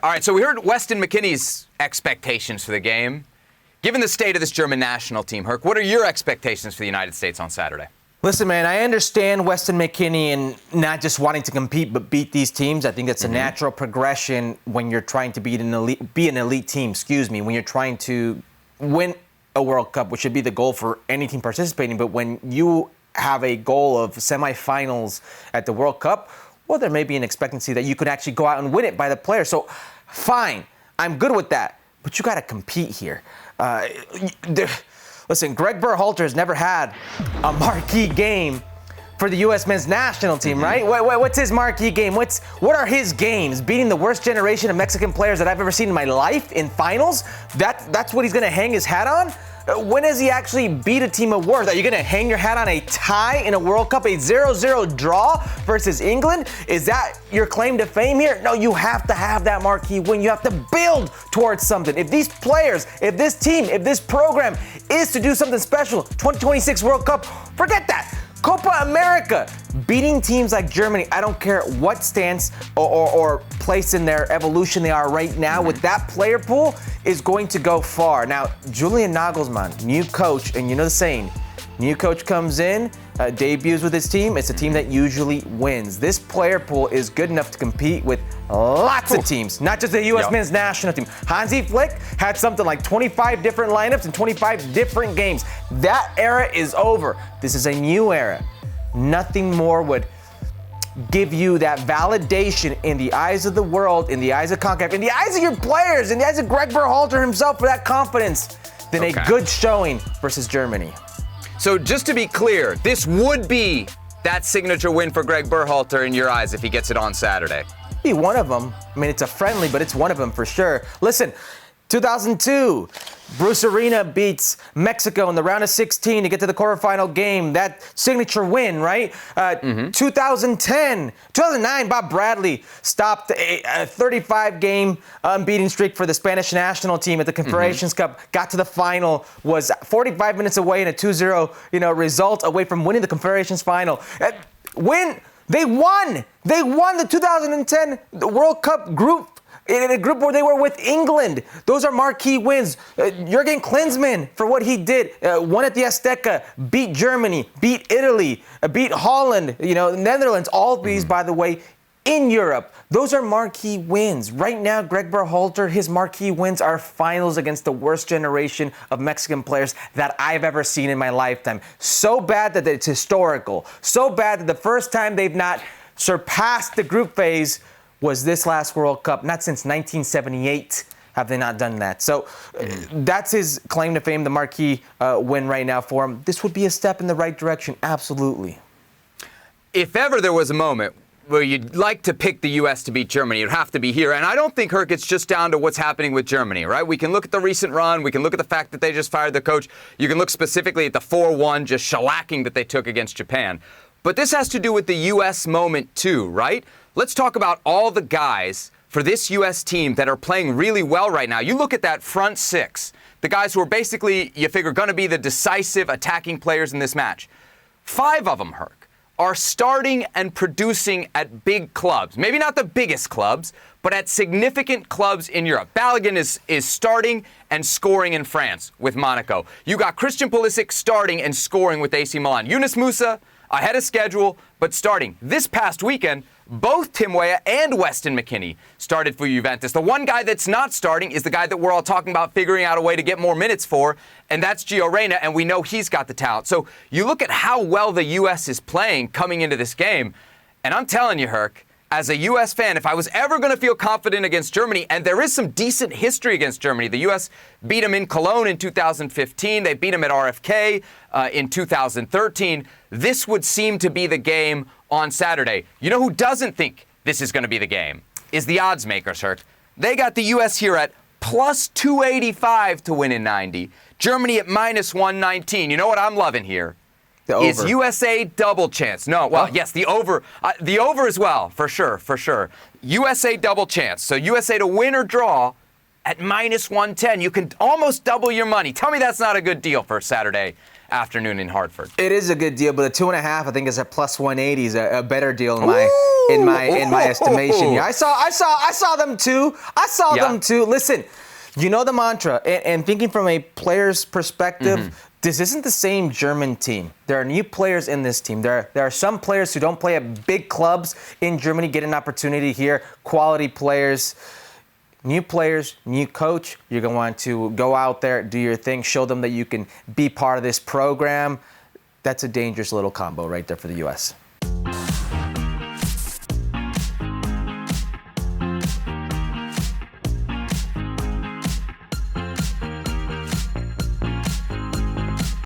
All right, so we heard Weston McKennie's expectations for the game. Given the state of this German national team, Herc, what are your expectations for the United States on Saturday? Listen, man, I understand Weston McKennie and not just wanting to compete but beat these teams. I think it's a natural progression when you're trying to be an elite team, when you're trying to win a World Cup, which should be the goal for any team participating. But when you have a goal of semifinals at the World Cup, well, there may be an expectancy that you could actually go out and win it by the player. So, fine, I'm good with that. But you got to compete here. Listen, Gregg Berhalter has never had a marquee game for the U.S. men's national team, right? What's his marquee game? What are his games? Beating the worst generation of Mexican players that I've ever seen in my life in finals? That's what he's going to hang his hat on? When has he actually beat a team of worth? Are you going to hang your hat on a tie in a World Cup, a 0-0 draw versus England? Is that your claim to fame here? No, you have to have that marquee win. You have to build towards something. If these players, if this team, if this program is to do something special, 2026 World Cup, forget that. Copa America, beating teams like Germany, I don't care what stance or place in their evolution they are right now, with that player pool is going to go far. Now, Julian Nagelsmann, new coach, and you know the saying, new coach comes in, debuts with his team, it's a team that usually wins. This player pool is good enough to compete with lots of teams, not just the U.S. men's national team. Hansi Flick had something like 25 different lineups and 25 different games. That era is over. This is a new era. Nothing more would give you that validation in the eyes of the world, in the eyes of CONCACAF, in the eyes of your players, in the eyes of Gregg Berhalter himself for that confidence than a good showing versus Germany. So just to be clear, this would be that signature win for Gregg Berhalter in your eyes if he gets it on Saturday. Be one of them. I mean, it's a friendly, but it's one of them for sure. Listen, 2002, Bruce Arena beats Mexico in the round of 16 to get to the quarterfinal game. That signature win, right? 2009, Bob Bradley stopped a 35-game unbeaten streak for the Spanish national team at the Confederations Cup. Got to the final, was 45 minutes away in a 2-0, result away from winning the Confederations final. They won the 2010 World Cup group. In a group where they were with England. Those are marquee wins. Jurgen Klinsmann, for what he did, won at the Azteca, beat Germany, beat Italy, beat Holland, Netherlands, all of these, by the way, in Europe. Those are marquee wins. Right now, Gregg Berhalter, his marquee wins are finals against the worst generation of Mexican players that I've ever seen in my lifetime. So bad that it's historical. So bad that the first time they've not surpassed the group phase was this last World Cup. Not since 1978 have they not done that. So that's his claim to fame, the marquee win right now for him. This would be a step in the right direction, absolutely. If ever there was a moment where you'd like to pick the U.S. to beat Germany, it'd have to be here. And I don't think, Herc, it's just down to what's happening with Germany, right? We can look at the recent run. We can look at the fact that they just fired the coach. You can look specifically at the 4-1 just shellacking that they took against Japan. But this has to do with the U.S. moment too, right? Let's talk about all the guys for this U.S. team that are playing really well right now. You look at that front six, the guys who are basically, you figure, going to be the decisive attacking players in this match. 5 of them, Herc, are starting and producing at big clubs. Maybe not the biggest clubs, but at significant clubs in Europe. Balogun is starting and scoring in France with Monaco. You got Christian Pulisic starting and scoring with AC Milan. Yunus Musa, ahead of schedule, but starting. This past weekend, both Tim Weah and Weston McKennie started for Juventus. The one guy that's not starting is the guy that we're all talking about figuring out a way to get more minutes for, and that's Gio Reyna, and we know he's got the talent. So you look at how well the U.S. is playing coming into this game, and I'm telling you, Herc, as a U.S. fan, if I was ever going to feel confident against Germany, and there is some decent history against Germany. The U.S. beat them in Cologne in 2015. They beat them at RFK in 2013. This would seem to be the game on Saturday. You know who doesn't think this is going to be the game? Is the odds makers, Herc. They got the U.S. here at plus 285 to win in 90. Germany at minus 119. You know what I'm loving here? Is USA double chance. No, well, yes, the over as well, for sure. USA double chance. So USA to win or draw at minus 110. You can almost double your money. Tell me that's not a good deal for Saturday afternoon in Hartford. It is a good deal, but the 2.5 I think is at plus 180 is a better deal in my estimation. Yeah, I saw them too. Them too. Listen, you know the mantra, and thinking from a player's perspective. This isn't the same German team. There are new players in this team. There are some players who don't play at big clubs in Germany get an opportunity here. Quality players, new coach. You're going to want to go out there, do your thing, show them that you can be part of this program. That's a dangerous little combo right there for the U.S.